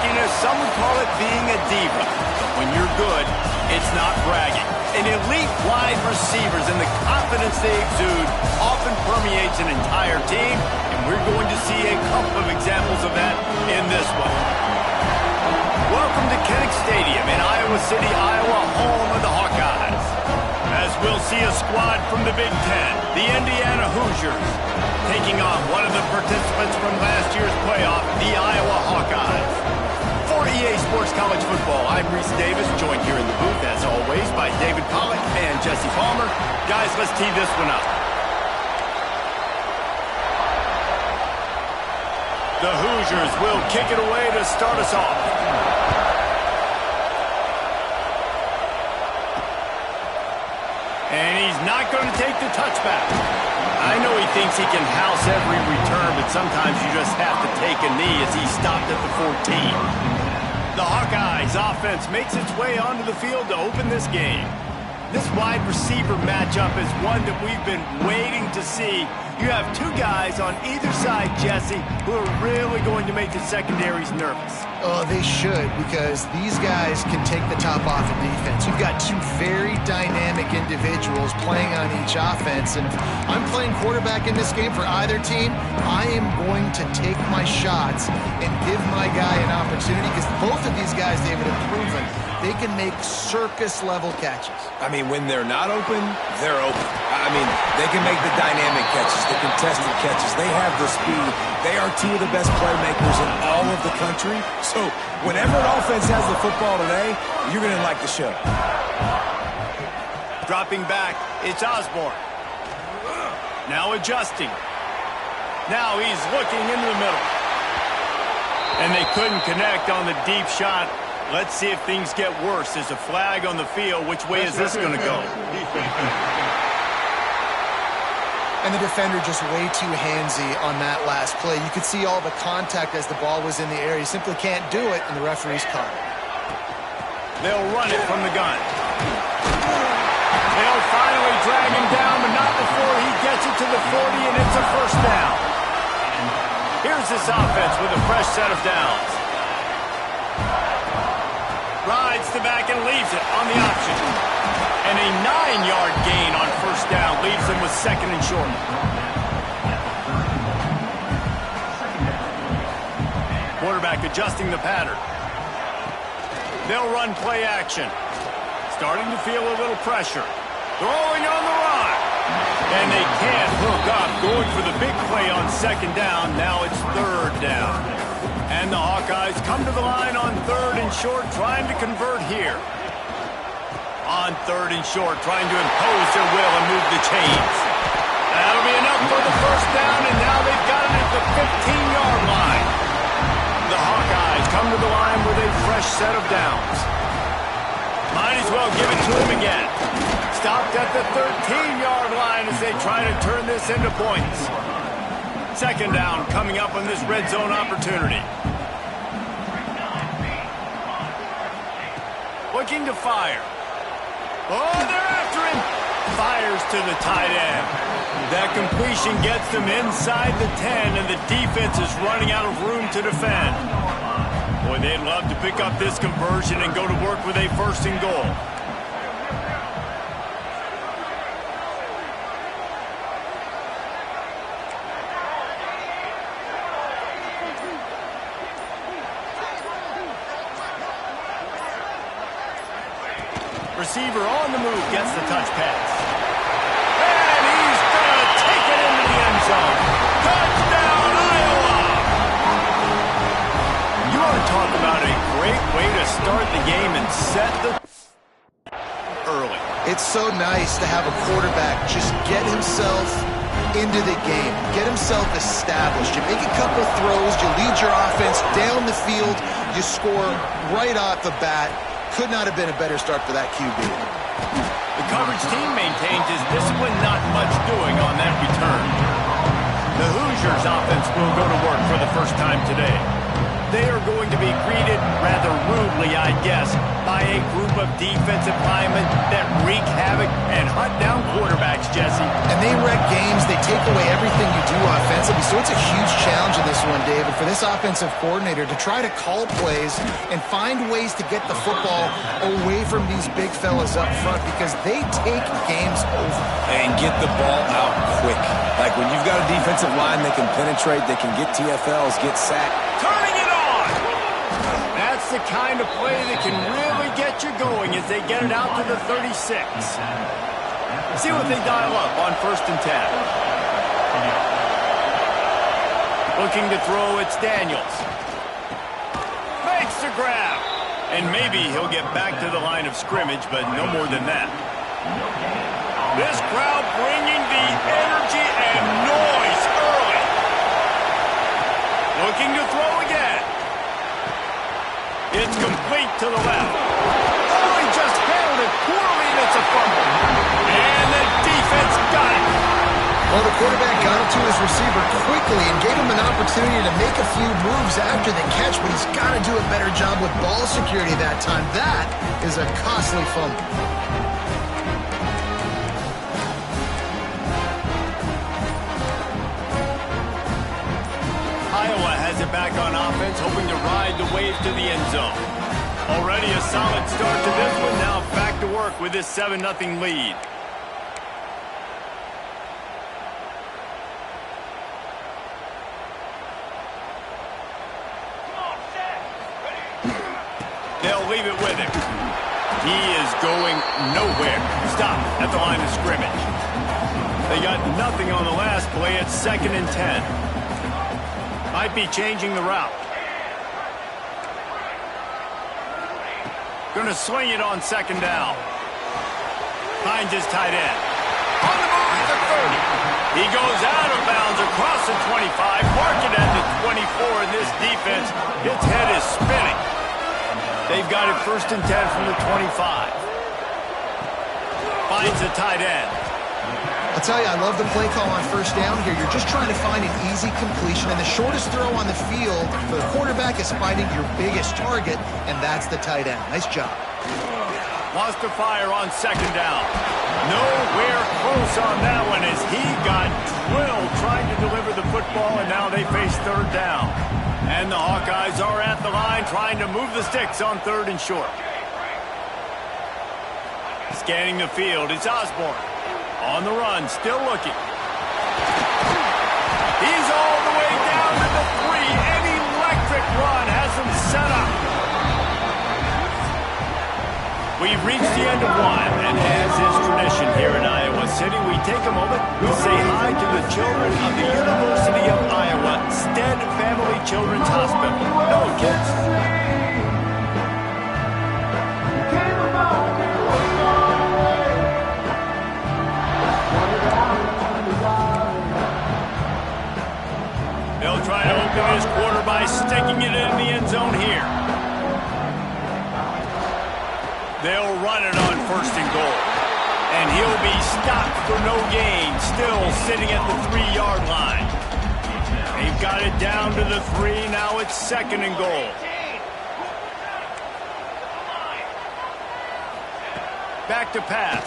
cockiness, some would call it being a diva. But when you're good, it's not bragging. An elite wide receivers and the confidence they exude often permeates an entire team, and we're going to see a couple of examples of that in this one. Welcome to Kinnick Stadium in Iowa City, Iowa, home of the Hawkeyes. As we'll see a squad from the Big Ten, the Indiana Hoosiers, taking on one of the participants from last year's playoff, the Iowa Hawkeyes. For EA Sports College Football, I'm Reese Davis, joined here in the booth, as always, by David Pollack and Jesse Palmer. Guys, let's tee this one up. The Hoosiers will kick it away to start us off. And he's not going to take the touchback. I know he thinks he can house every return, but sometimes you just have to take a knee as he stopped at the 14. The Hawkeyes offense makes its way onto the field to open this game. This wide receiver matchup is one that we've been waiting to see. You have two guys on either side, Jesse, who are really going to make the secondaries nervous. Oh, they should, because these guys can take the top off of defense. You've got two very dynamic individuals playing on each offense, and if I'm playing quarterback in this game for either team, I am going to take my shots and give my guy an opportunity, because both of these guys, David, have proven they can make circus-level catches. I mean, when they're not open, they're open. I mean, they can make the dynamic catches, the contested catches. They have the speed. They are two of the best playmakers in all of the country. So whenever an offense has the football today, you're going to like the show. Dropping back, it's Osborne. Now adjusting. Now he's looking into the middle. And they couldn't connect on the deep shot. Let's see if things get worse. There's a flag on the field. Which way is this going to go? And the defender just way too handsy on that last play. You could see all the contact as the ball was in the air. He simply can't do it, and the referee's caught it. They'll run it from the gun. They'll finally drag him down, but not before he gets it to the 40, and it's a first down. Here's this offense with a fresh set of downs. Rides the back and leaves it on the option. And a 9-yard gain on first down leaves them with second and short. Quarterback adjusting the pattern. They'll run play action. Starting to feel a little pressure. Throwing on the run. And they can't hook up. Going for the big play on second down. Now it's third down. And the Hawkeyes come to the line on third and short, trying to convert here. On third and short, trying to impose their will and move the chains. That'll be enough for the first down, and now they've got it at the 15-yard line. The Hawkeyes come to the line with a fresh set of downs. Might as well give it to him again. Stopped at the 13-yard line as they try to turn this into points. Second down coming up on this red zone opportunity. Looking to fire. Oh, they're after him. Fires to the tight end. That completion gets them inside the 10, and the defense is running out of room to defend. Boy, they'd love to pick up this conversion and go to work with a first and goal. Receiver on the move gets the touch pass. And he's going to take it into the end zone. Touchdown, Iowa! You want to talk about a great way to start the game and set the early. It's so nice to have a quarterback just get himself into the game, get himself established. You make a couple of throws, you lead your offense down the field, you score right off the bat. Could not have been a better start for that QB. The coverage team maintains his discipline, not much doing on that return. The Hoosiers offense will go to work for the first time today. They are going to be greeted rather rudely, I guess, by a group of defensive linemen that wreak havoc and hunt down quarterbacks, Jesse. And they wreck games. They take away everything you do offensively. So it's a huge challenge in this one, David, for this offensive coordinator to try to call plays and find ways to get the football away from these big fellas up front because they take games over. And get the ball out quick. Like when you've got a defensive line that can penetrate, they can get TFLs, get sacked. Turning it on! That's the kind of play that can really get you going as they get it out to the 36. See what they dial up on 1st and 10. Looking to throw, it's Daniels. Makes the grab. And maybe he'll get back to the line of scrimmage, but no more than that. This crowd bringing the energy and noise early. Looking to throw again. It's complete to the left. Oh, he just handled it poorly, and it's a fumble. And the defense got it. Well, the quarterback got it to his receiver quickly and gave him an opportunity to make a few moves after the catch, but he's got to do a better job with ball security that time. That is a costly fumble. Iowa has it back on offense, hoping to ride the wave to the end zone. Already a solid start to this one. Now back to work with this 7-0 lead. They'll leave it with him. He is going nowhere. Stop at the line of scrimmage. They got nothing on the last play. It's 2nd and 10. Might be changing the route. Going to swing it on 2nd down. Finds his tight end. On the move at the 30. He goes out of bounds across the 25. Mark it at the 24. And this defense, its head is spinning. They've got it 1st and 10 from the 25. Finds the tight end. I'll tell you, I love the play call on 1st down here. You're just trying to find an easy completion, and the shortest throw on the field for the quarterback is finding your biggest target, and that's the tight end. Nice job. Lost to fire on 2nd down. Nowhere close on that one as he got drilled trying to deliver the football, and now they face 3rd down. And the Hawkeyes are at the line trying to move the sticks on 3rd and short. Scanning the field, it's Osborne. On the run, still looking. He's all the way down to the 3. An electric run has him set up. We've reached the end of one, and as is tradition here in Iowa City, we take a moment to say hi to the children of the University of Iowa Stead Family Children's Hospital. Hello, kids. They'll try to open this quarter by sticking it in the end zone here. They'll run it on 1st and goal. And he'll be stopped for no gain, still sitting at the 3-yard line. They've got it down to the 3. Now it's 2nd and goal. Back to pass.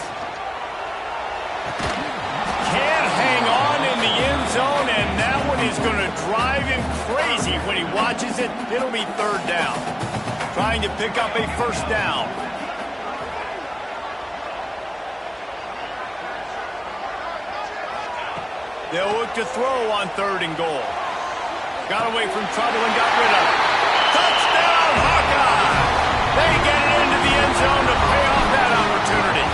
Can't hang on in the end zone, and that one is going to drive him crazy when he watches it. It'll be 3rd down. Trying to pick up a 1st down. They'll look to throw on 3rd and goal. Got away from trouble and got rid of it. Touchdown, Hawkeye! They get it into the end zone to pay off that opportunity.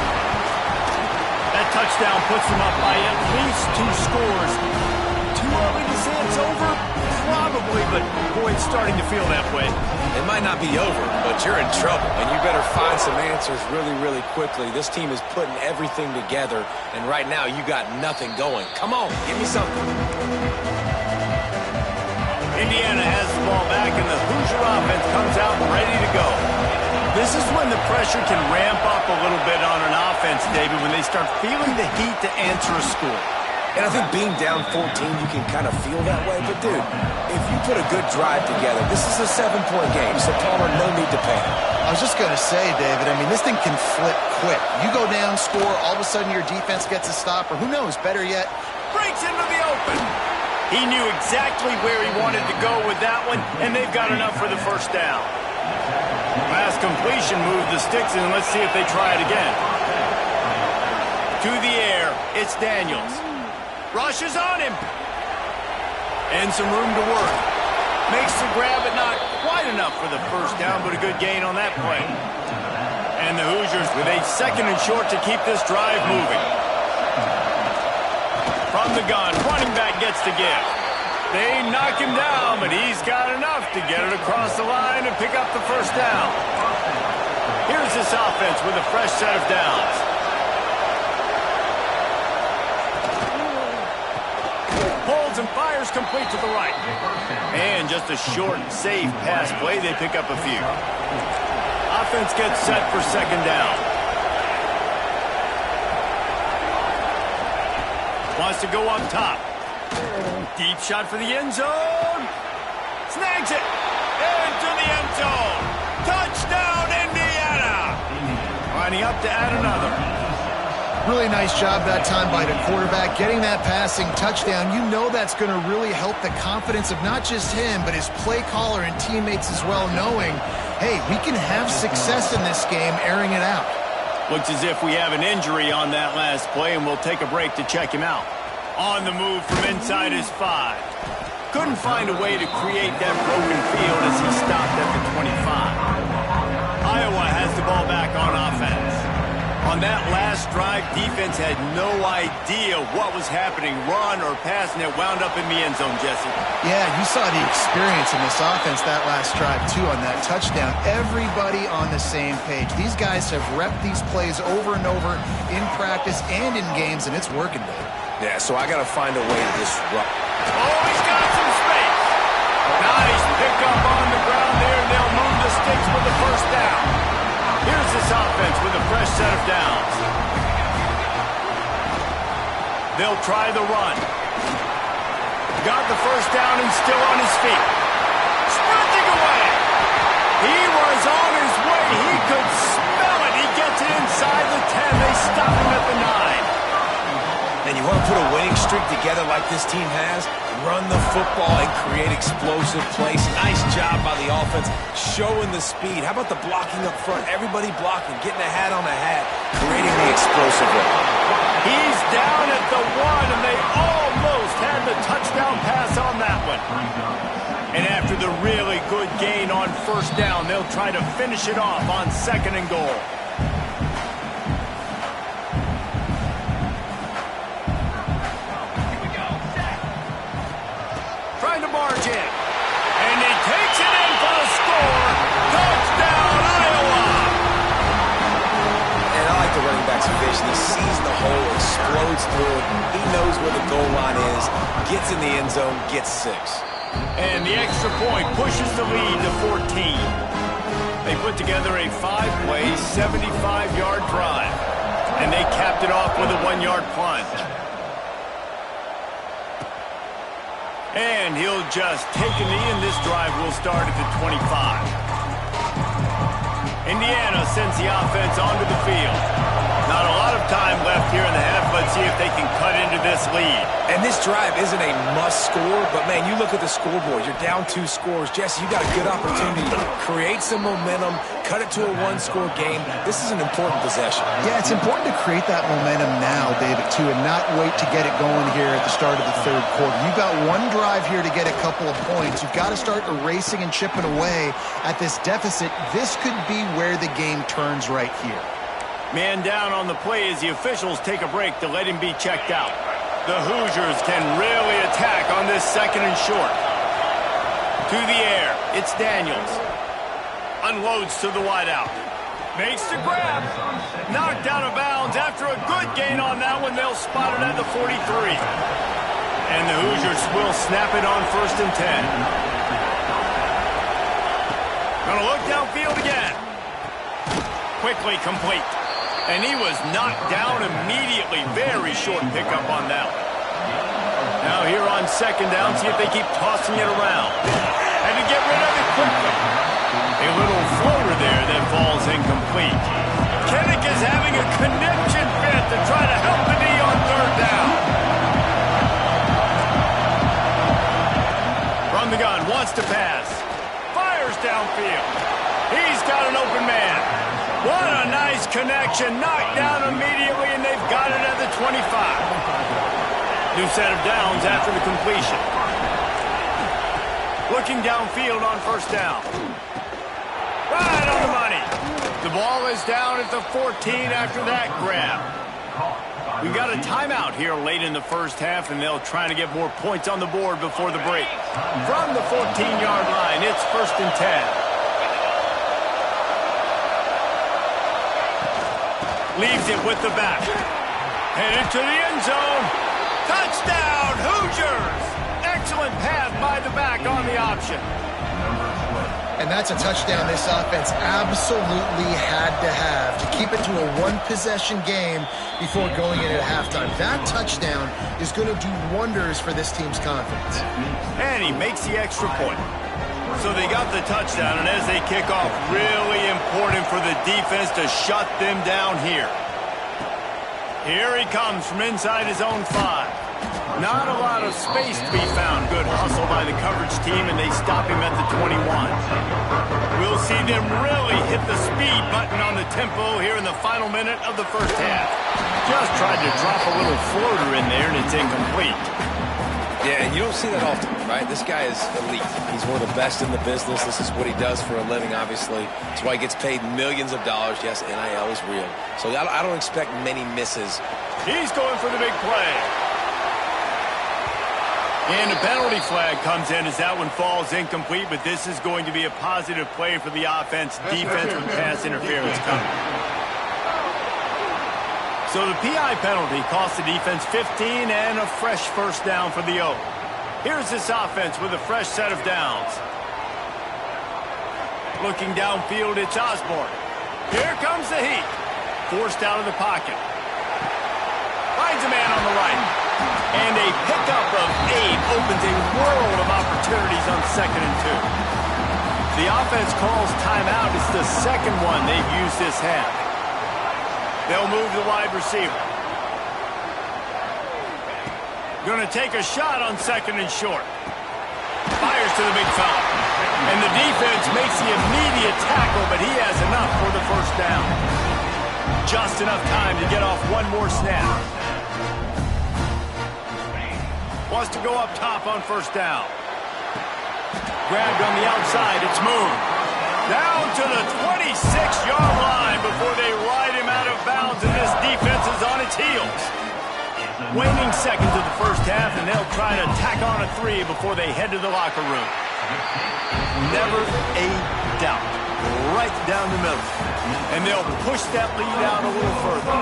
That touchdown puts them up by at least 2 scores. Too early to say it's over? Probably, but boy, it's starting to feel that way. It might not be over, but you're in trouble, and you better find some answers really, really quickly. This team is putting everything together, and right now you got nothing going. Come on, give me something. Indiana has the ball back, and the Hoosier offense comes out ready to go. This is when the pressure can ramp up a little bit on an offense, David, when they start feeling the heat to answer a score. And I think being down 14, you can kind of feel that way. But, dude, if you put a good drive together, this is a 7-point game, so Palmer, no need to panic. I was just going to say, David, I mean, this thing can flip quick. You go down, score, all of a sudden your defense gets a stop, or who knows, better yet, breaks into the open. He knew exactly where he wanted to go with that one, and they've got enough for the first down. Last completion moved the sticks, and let's see if they try it again. To the air, it's Daniels. Rushes on him. And some room to work. Makes the grab, but not quite enough for the first down, but a good gain on that play. And the Hoosiers with a 2nd and short to keep this drive moving. From the gun, running back gets the give. They knock him down, but he's got enough to get it across the line and pick up the first down. Here's this offense with a fresh set of downs. Holds and fires complete to the right. And just a short, safe pass play. They pick up a few. Offense gets set for 2nd down. Wants to go up top. Deep shot for the end zone. Snags it. Into the end zone. Touchdown, Indiana. Lining up to add another. really nice job that time by the quarterback, getting that passing touchdown. You know that's going to really help the confidence of not just him, but his play caller and teammates as well, knowing, hey, we can have success in this game airing it out. Looks as if we have an injury on that last play, and we'll take a break to check him out. On the move from inside his 5. Couldn't find a way to create that broken field as he stopped at the 25. Iowa has the ball back on offense. On that last drive, defense had no idea what was happening, run or pass, and it wound up in the end zone, Jesse. Yeah, you saw the experience in this offense that last drive, too, on that touchdown. Everybody on the same page. These guys have repped these plays over and over in practice and in games, and it's working, baby. Yeah, so I got to find a way to disrupt. Oh, he's got some space. Nice pick up on the ground there, and they'll move the sticks with the first down. Here's this offense with a fresh set of downs. They'll try the run. Got the first down and still on his feet. Sprinting away. He was on his way. He could smell it. He gets it inside the 10. They stop him at the 9. And you want to put a winning streak together like this team has? Run the football and create explosive plays. Nice job by the offense, showing the speed. How about the blocking up front? Everybody blocking, getting a hat on a hat, creating the explosive run. He's down at the 1, and they almost had the touchdown pass on that one. And after the really good gain on first down, they'll try to finish it off on 2nd and goal. March in. And he takes it in for the score. Touchdown, Iowa! And I like the running back's vision. He sees the hole, explodes through it. He knows where the goal line is, gets in the end zone, gets 6. And the extra point pushes the lead to 14. They put together a 5-play, 75-yard drive. And they capped it off with a 1-yard plunge. And he'll just take a knee, and this drive will start at the 25. Indiana sends the offense onto the field. Not a lot of time left here in the half. Let's see if they can cut into this lead. And this drive isn't a must score, but, man, you look at the scoreboard. You're down 2 scores. Jesse, you got a good opportunity to create some momentum, cut it to a 1-score game. This is an important possession. Yeah, it's important to create that momentum now, David, too, and not wait to get it going here at the start of the 3rd quarter. You've got one drive here to get a couple of points. You've got to start erasing and chipping away at this deficit. This could be where the game turns right here. Man down on the play as the officials take a break to let him be checked out. The Hoosiers can really attack on this 2nd and short. To the air, it's Daniels. Unloads to the wideout. Makes the grab. Knocked out of bounds. After a good gain on that one, they'll spot it at the 43. And the Hoosiers will snap it on 1st and 10. Gonna look downfield again. Quickly complete. And he was knocked down immediately. Very short pickup on that one. Now here on second down, see if they keep tossing it around. And to get rid of it quickly. A little floater there that falls incomplete. Kinnick is having a connection fit to try to help the D on third down. From the gun, wants to pass. Fires downfield. He's got an open man. What a nice connection. Knocked down immediately, and they've got it at the 25. New set of downs after the completion. Looking downfield on first down. Right on the money. The ball is down at the 14 after that grab. We've got a timeout here late in the first half, and they'll try to get more points on the board before the break. From the 14-yard line, it's 1st and 10. Leaves it with the back. Headed to the end zone. Touchdown, Hoosiers! Excellent pass by the back on the option. And that's a touchdown this offense absolutely had to have to keep it to a one-possession game before going in at halftime. That touchdown is going to do wonders for this team's confidence. And he makes the extra point. So they got the touchdown, and as they kick off, really important for the defense to shut them down here. Here he comes from inside his own 5. Not a lot of space to be found. Good hustle by the coverage team, and they stop him at the 21. We'll see them really hit the speed button on the tempo here in the final minute of the first half. Just tried to drop a little floater in there, and it's incomplete. Yeah, and you don't see that often, right? This guy is elite. He's one of the best in the business. This is what he does for a living, obviously. That's why he gets paid millions of dollars. Yes, NIL is real. So I don't expect many misses. He's going for the big play. And a penalty flag comes in as that one falls incomplete, but this is going to be a positive play for the offense. Defense with pass interference coming. So the PI penalty cost the defense 15 and a fresh first down for the O. Here's this offense with a fresh set of downs. Looking downfield, it's Osborne. Here comes the heat. Forced out of the pocket. Finds a man on the right. And a pickup of 8 opens a world of opportunities on 2nd and 2. The offense calls timeout. It's the second one they've used this half. They'll move the wide receiver. Going to take a shot on 2nd and short. Fires to the big fella. And the defense makes the immediate tackle, but he has enough for the first down. Just enough time to get off one more snap. Wants to go up top on first down. Grabbed on the outside. It's Moon. Down to the 26-yard line before they ride him out of bounds, and this defense is on its heels. Waning seconds of the first half, and they'll try to tack on a 3 before they head to the locker room. Never a doubt. Right down the middle. And they'll push that lead out a little further.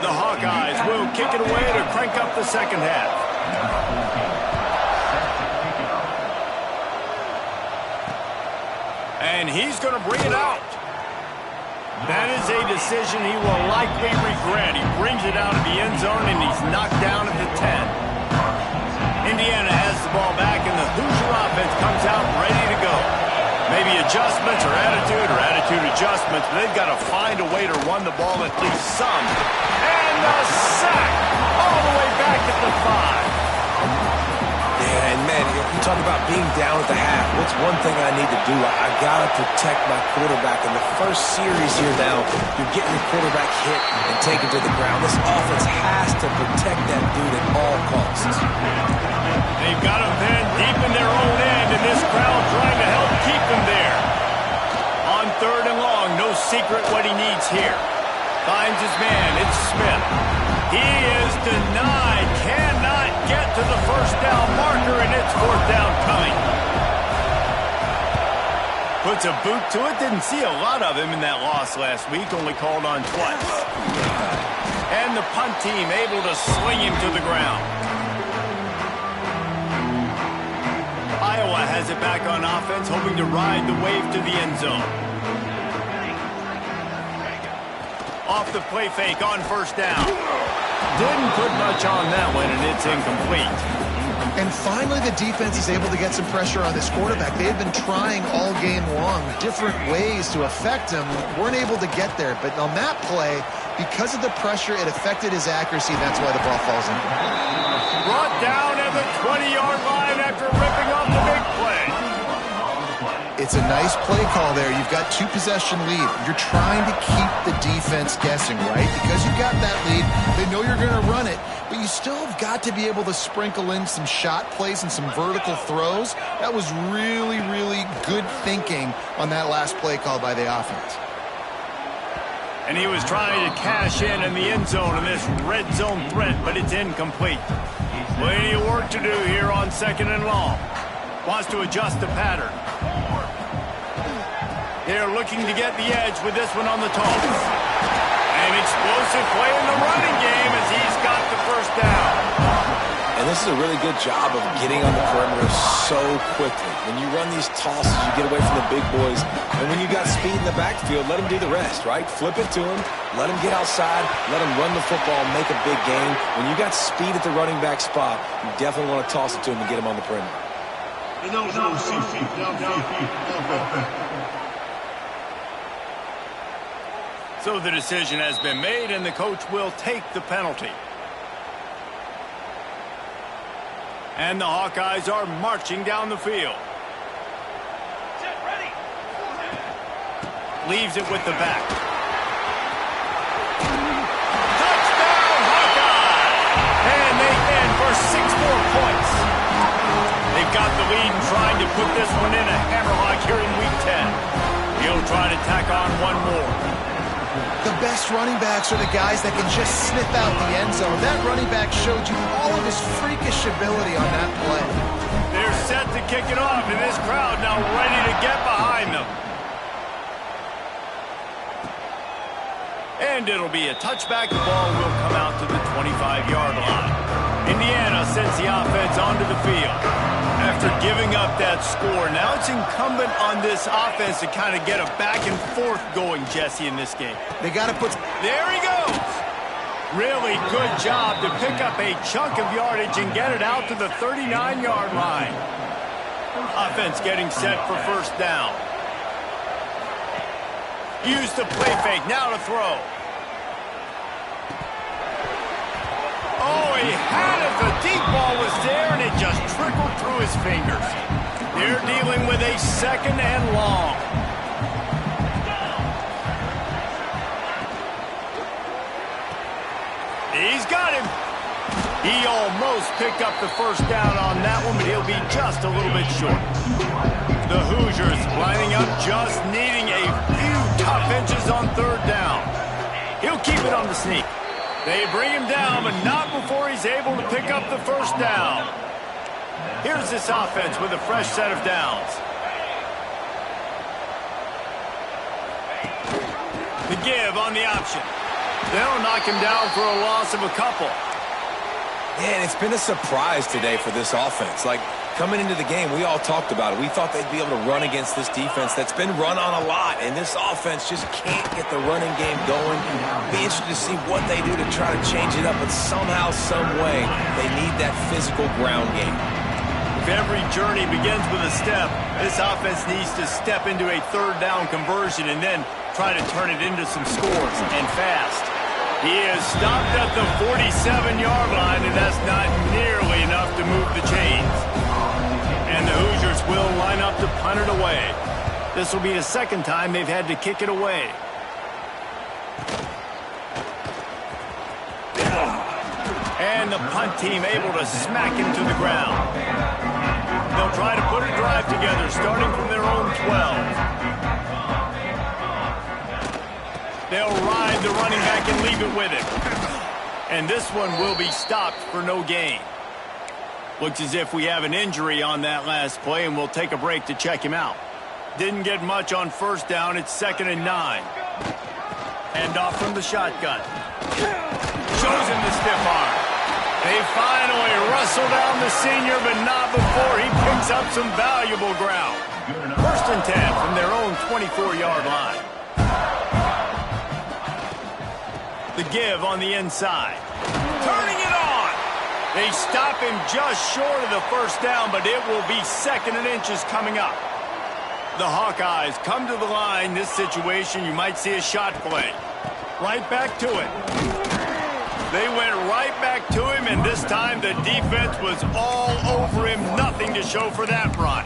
The Hawkeyes will kick it away to crank up the second half. And he's going to bring it out. That is a decision he will likely regret. He brings it out of the end zone, and he's knocked down at the 10. Indiana has the ball back, and the Hoosier offense comes out ready to go. Maybe adjustments or attitude adjustments, but they've got to find a way to run the ball at least some. And the sack all the way back at the 5. Yeah, and man, you talk about being down at the half. What's one thing I need to do? I got to protect my quarterback. In the first series here now, you're getting your quarterback hit and taken to the ground. This offense has to protect that dude at all costs. They've got him pinned deep in their own end, and this crowd trying to help keep him there. On 3rd and long, no secret what he needs here. Finds his man, it's Smith. He is denied, cannot get to the first down marker, and it's 4th down coming. Puts a boot to it, didn't see a lot of him in that loss last week, only called on twice. And the punt team able to sling him to the ground. Iowa has it back on offense, hoping to ride the wave to the end zone. Off the play fake on first down. Didn't put much on that one, and it's incomplete. And finally, the defense is able to get some pressure on this quarterback. They've been trying all game long different ways to affect him. Weren't able to get there. But on that play, because of the pressure, it affected his accuracy. That's why the ball falls in. Brought down at the 20-yard line after ripping off the big play. It's a nice play call there. You've got 2-possession lead. You're trying to keep the defense guessing, right? Because you've got that lead, they know you're going to run it, but you still have got to be able to sprinkle in some shot plays and some vertical throws. That was really, really good thinking on that last play call by the offense. And he was trying to cash in the end zone in this red zone threat, but it's incomplete. Plenty of work to do here on 2nd and long. Wants to adjust the pattern. They're looking to get the edge with this one on the toss. An explosive play in the running game as he's got the first down. And this is a really good job of getting on the perimeter so quickly. When you run these tosses, you get away from the big boys. And when you got speed in the backfield, let them do the rest, right? Flip it to them, let them get outside, let them run the football, make a big gain. When you got speed at the running back spot, you definitely want to toss it to them and get them on the perimeter. So the decision has been made, and the coach will take the penalty. And the Hawkeyes are marching down the field. Leaves it with the back. Touchdown, Hawkeyes! And they end for 6 more points. They've got the lead and trying to put this one in a hammerlock here in Week 10. He'll try to tack on one more. The best running backs are the guys that can just sniff out the end zone. That running back showed you all of his freakish ability on that play. They're set to kick it off, and this crowd now ready to get behind them. And it'll be a touchback. The ball will come out to the 25-yard line. Indiana sends the offense onto the field. After giving up that score, now it's incumbent on this offense to kind of get a back and forth going, Jesse, in this game. They got to put... There he goes! Really good job to pick up a chunk of yardage and get it out to the 39-yard line. Offense getting set for first down. Use the play fake, now to throw. Oh, he had it. The deep ball was there, and it just trickled through his fingers. They're dealing with a 2nd and long. He's got him. He almost picked up the first down on that one, but he'll be just a little bit short. The Hoosiers lining up, just needing a few tough inches on 3rd down. He'll keep it on the sneak. They bring him down, but not before he's able to pick up the first down. Here's this offense with a fresh set of downs. The give on the option. They'll knock him down for a loss of a couple. Yeah, and it's been a surprise today for this offense. Like, coming into the game, we all talked about it. We thought they'd be able to run against this defense that's been run on a lot, and this offense just can't get the running game going. Be interested to see what they do to try to change it up, but somehow, some way, they need that physical ground game. If every journey begins with a step, this offense needs to step into a 3rd down conversion and then try to turn it into some scores, and fast. He is stopped at the 47-yard line, and that's not nearly enough to move the chains. And the Hoosiers will line up to punt it away. This will be the 2nd time they've had to kick it away. And the punt team able to smack him to the ground. They'll try to put a drive together, starting from their own 12. They'll ride the running back and leave it with him. And this one will be stopped for no gain. Looks as if we have an injury on that last play, and we'll take a break to check him out. Didn't get much on first down. It's 2nd and 9. Hand off from the shotgun. Shows him the stiff arm. They finally wrestle down the senior, but not before he picks up some valuable ground. 1st and 10 from their own 24-yard line. The give on the inside. Turning it on. They stop him just short of the first down, but it will be 2nd and inches coming up. The Hawkeyes come to the line. This situation, you might see a shot play. Right back to it. They went right back to him, and this time the defense was all over him. Nothing to show for that run.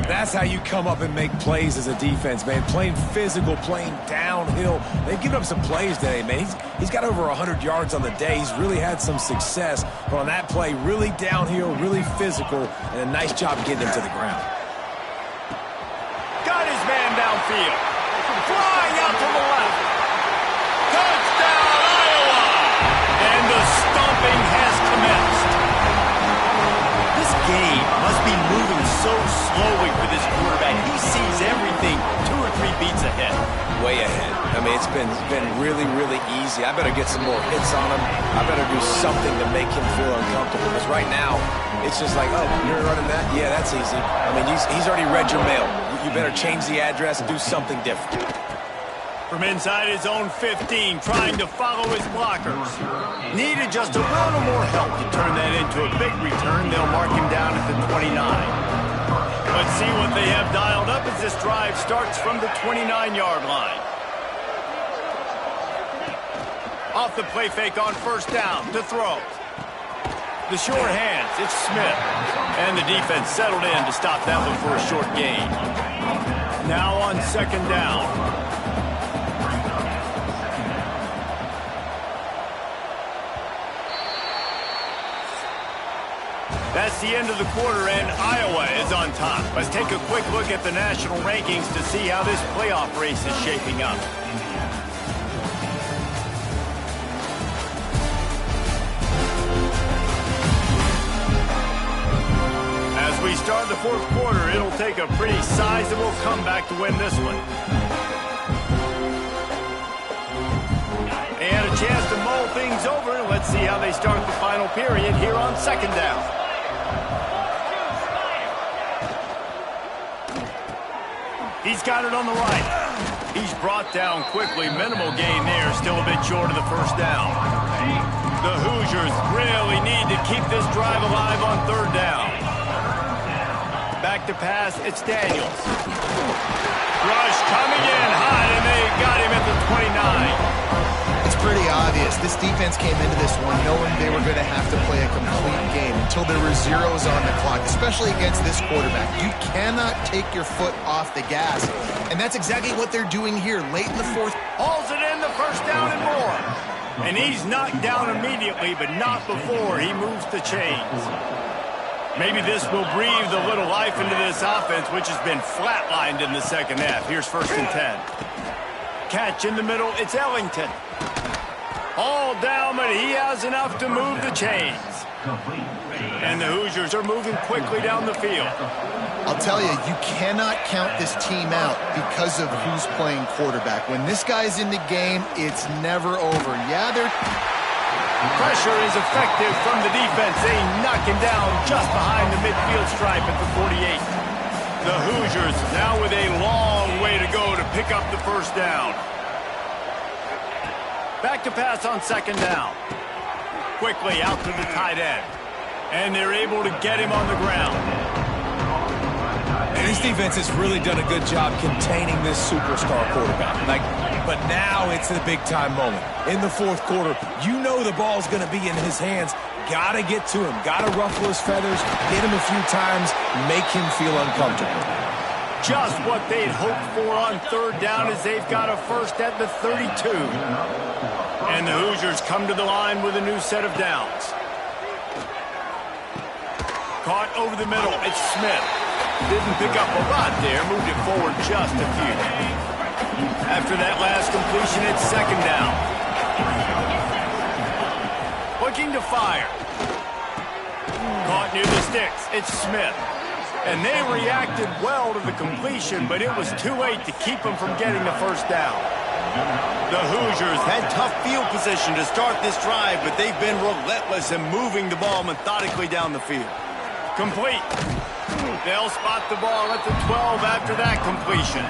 That's how you come up and make plays as a defense, man. Playing physical, playing downhill. They've given up some plays today, man. He's got over 100 yards on the day. He's really had some success. But on that play, really downhill, really physical, and a nice job getting him to the ground. Got his man downfield. Flying out to the left. Touchdown, Iowa! And the stomping has commenced. This game must be moving so slowly for this quarterback. He sees everything 2 or 3 beats ahead. Way ahead. I mean, it's been really, really easy. I better get some more hits on him. I better do something to make him feel uncomfortable. Because right now, it's just like, oh, you're running that? Yeah, that's easy. I mean, he's already read your mail. You better change the address and do something different. From inside his own 15, trying to follow his blockers. Needed just a little more help to turn that into a big return. They'll mark him down at the 29. Let's see what they have dialed up as this drive starts from the 29-yard line. Off the play fake on first down to throw. The short hands, it's Smith. And the defense settled in to stop that one for a short gain. Now on 2nd down. That's the end of the quarter, and Iowa is on top. Let's take a quick look at the national rankings to see how this playoff race is shaping up. As we start the 4th quarter, it'll take a pretty sizable comeback to win this one. They had a chance to mull things over. Let's see how they start the final period here on 2nd down. He's got it on the right. He's brought down quickly. Minimal gain there. Still a bit short of the first down. The Hoosiers really need to keep this drive alive on 3rd down. Back to pass. It's Daniels. Rush coming in hot, and they got him at the 29. It's pretty obvious. This defense came into this one knowing they were going to have to play a complete game until there were zeros on the clock, especially against this quarterback. You cannot take your foot off the gas, and that's exactly what they're doing here late in the 4th. Hauls it in, the first down and more. And he's knocked down immediately, but not before he moves the chains. Maybe this will breathe a little life into this offense, which has been flatlined in the 2nd half. Here's 1st and 10. Catch in the middle, it's Ellington. All down, but he has enough to move the chains. And the Hoosiers are moving quickly down the field. I'll tell you, you cannot count this team out because of who's playing quarterback. When this guy's in the game, it's never over. Yeah, pressure is effective from the defense. They knock him down just behind the midfield stripe at the 48. The Hoosiers now with a long way to go to pick up the first down. Back to pass on 2nd down. Quickly out to the tight end. And they're able to get him on the ground. And this defense has really done a good job containing this superstar quarterback. But now it's the big-time moment. In the 4th quarter, you know the ball's going to be in his hands. Got to get to him. Got to ruffle his feathers, hit him a few times, make him feel uncomfortable. Just what they'd hoped for on 3rd down as they've got a first at the 32. And the Hoosiers come to the line with a new set of downs. Caught over the middle. It's Smith. Didn't pick up a lot there. Moved it forward just a few. After that last completion, it's 2nd down. Looking to fire. Caught near the sticks. It's Smith. And they reacted well to the completion, but it was too late to keep them from getting the first down. The Hoosiers had tough field position to start this drive, but they've been relentless in moving the ball methodically down the field. Complete. They'll spot the ball at the 12 after that completion.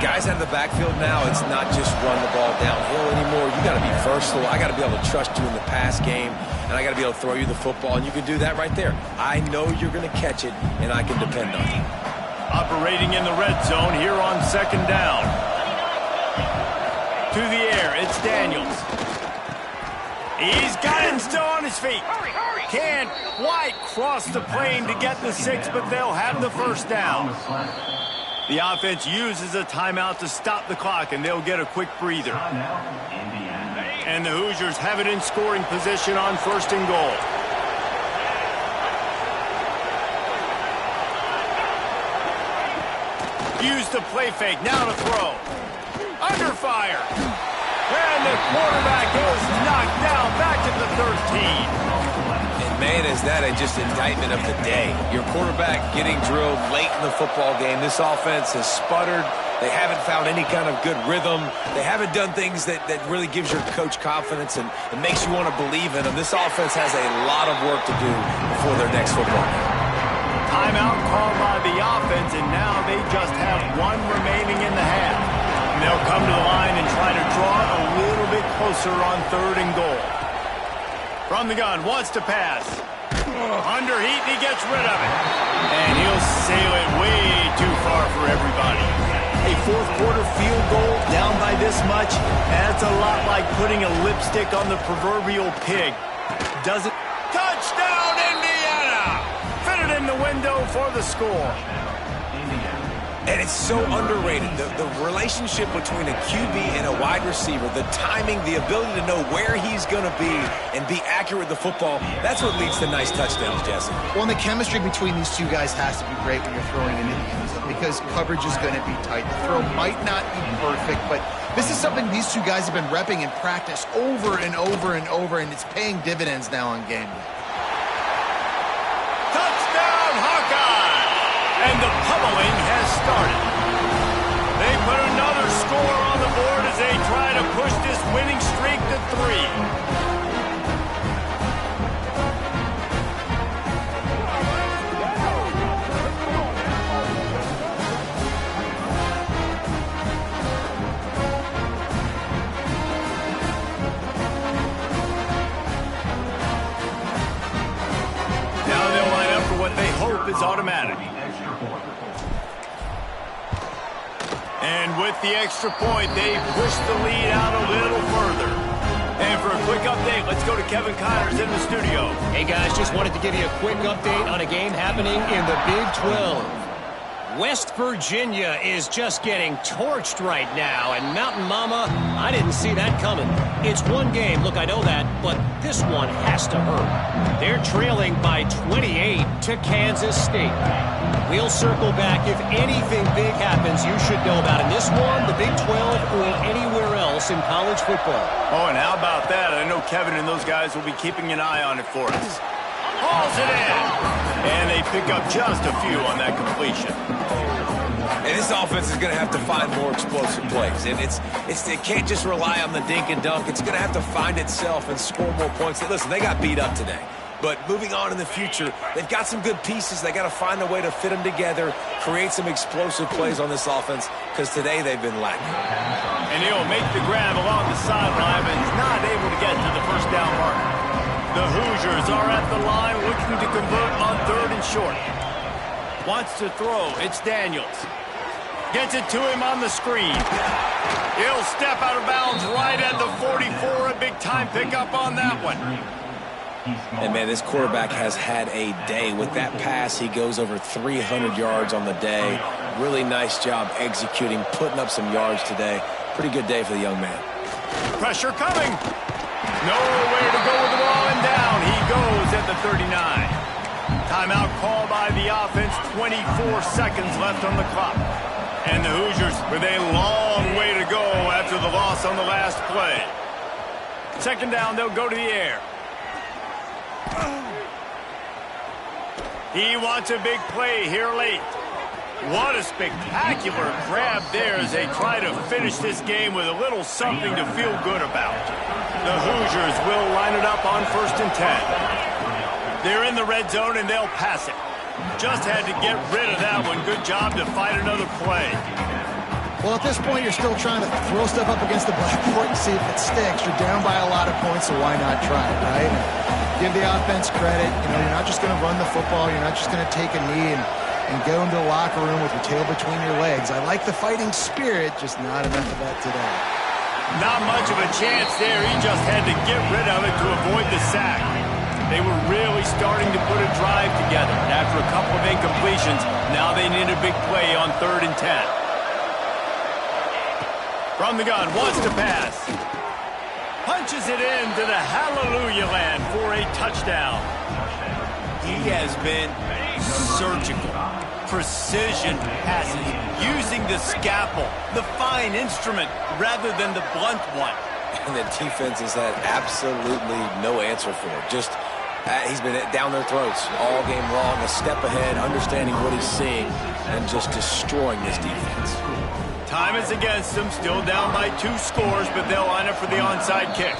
Guys out of the backfield now, it's not just run the ball downhill anymore. You got to be versatile. I got to be able to trust you in the pass game, and I got to be able to throw you the football, and you can do that right there. I know you're going to catch it, and I can depend on you. Operating in the red zone here on second down. To the air, it's Daniels. He's got it still on his feet. Can't quite cross the plane to get the 6, but they'll have the first down. The offense uses a timeout to stop the clock, and they'll get a quick breather. And the Hoosiers have it in scoring position on first and goal. Use the play fake, now to throw. Under fire. And the quarterback is knocked down back at the 13. Man, is that just indictment of the day. Your quarterback getting drilled late in the football game. This offense has sputtered. They haven't found any kind of good rhythm. They haven't done things that really gives your coach confidence and makes you want to believe in them. This offense has a lot of work to do before their next football game. Timeout called by the offense, and now they just have one remaining in the half. And they'll come to the line and try to draw it a little bit closer on third and goal. From the gun, wants to pass. Under heat, and he gets rid of it. And he'll sail it way too far for everybody. A fourth quarter field goal down by this much, that's a lot like putting a lipstick on the proverbial pig. Doesn't. Touchdown, Indiana! Fitted in the window for the score. And it's so underrated. The relationship between a QB and a wide receiver, the timing, the ability to know where he's going to be and be accurate with the football, that's what leads to nice touchdowns, Jesse. Well, and the chemistry between these two guys has to be great when you're throwing into the end zone because coverage is going to be tight. The throw might not be perfect, but this is something these two guys have been repping in practice over and over and over, and it's paying dividends now on game day. Touchdown, Hawkeye! And the pummeling has started. They put another score on the board as they try to push this winning streak to 3. Now they'll line up for what they hope is automatic. And with the extra point, they push the lead out a little further. And for a quick update, let's go to Kevin Connors in the studio. Hey, guys, just wanted to give you a quick update on a game happening in the Big 12. West Virginia is just getting torched right now, and Mountain Mama, I didn't see that coming. It's one game, look, I know that, but this one has to hurt. They're trailing by 28 to Kansas State. We'll circle back if anything big happens you should know about in this one, the Big 12, or anywhere else in college football. Oh, and how about that? I know Kevin and those guys will be keeping an eye on it for us. Hauls it in. And they pick up just a few on that completion. And this offense is going to have to find more explosive plays. And it can't just rely on the dink and dunk. It's going to have to find itself and score more points. Listen, they got beat up today. But moving on in the future, they've got some good pieces. They got to find a way to fit them together, create some explosive plays on this offense, because today they've been lacking. And he'll make the grab along the sideline, but he's not able to get to the first down marker. The Hoosiers are at the line looking to convert on third and short. Wants to throw. It's Daniels. Gets it to him on the screen. He'll step out of bounds right at the 44. A big-time pickup on that one. And, man, this quarterback has had a day. With that pass, he goes over 300 yards on the day. Really nice job executing, putting up some yards today. Pretty good day for the young man. Pressure coming. Nowhere to go with the ball, and down he goes at the 39. Timeout called by the offense. 24 seconds left on the clock. And the Hoosiers with a long way to go after the loss on the last play. Second down, they'll go to the air. He wants a big play here late. What a spectacular grab there as they try to finish this game with a little something to feel good about. The Hoosiers will line it up on 1st and 10. They're in the red zone and they'll pass it. Just had to get rid of that one. Good job to fight another play. Well, at this point, you're still trying to throw stuff up against the blackboard and see if it sticks. You're down by a lot of points, so why not try it, right? And give the offense credit. You know, you're not just going to run the football. You're not just going to take a knee and go into the locker room with your tail between your legs. I like the fighting spirit, just not enough of that today. Not much of a chance there. He just had to get rid of it to avoid the sack. They were really starting to put a drive together. And after a couple of incompletions, now they need a big play on 3rd and 10. From the gun, wants to pass. Punches it into the hallelujah land for a touchdown. He has been surgical. Precision passes, using the scalpel, the fine instrument, rather than the blunt one. And the defense has had absolutely no answer for it. Just, he's been down their throats all game long, a step ahead, understanding what he's seeing, and just destroying this defense. Time is against them, still down by 2 scores, but they'll line up for the onside kick.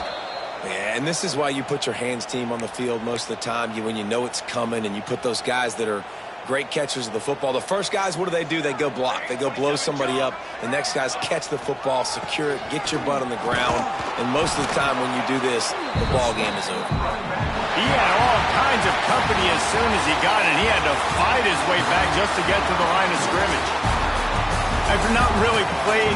Yeah, and this is why you put your hands team on the field most of the time, when you know it's coming, and you put those guys that are great catchers of the football. The first guys, what do? They go block. They go blow somebody up. The next guys catch the football, secure it, get your butt on the ground, and most of the time when you do this, the ball game is over. He had all kinds of company as soon as he got it. He had to fight his way back just to get to the line of scrimmage. After not really playing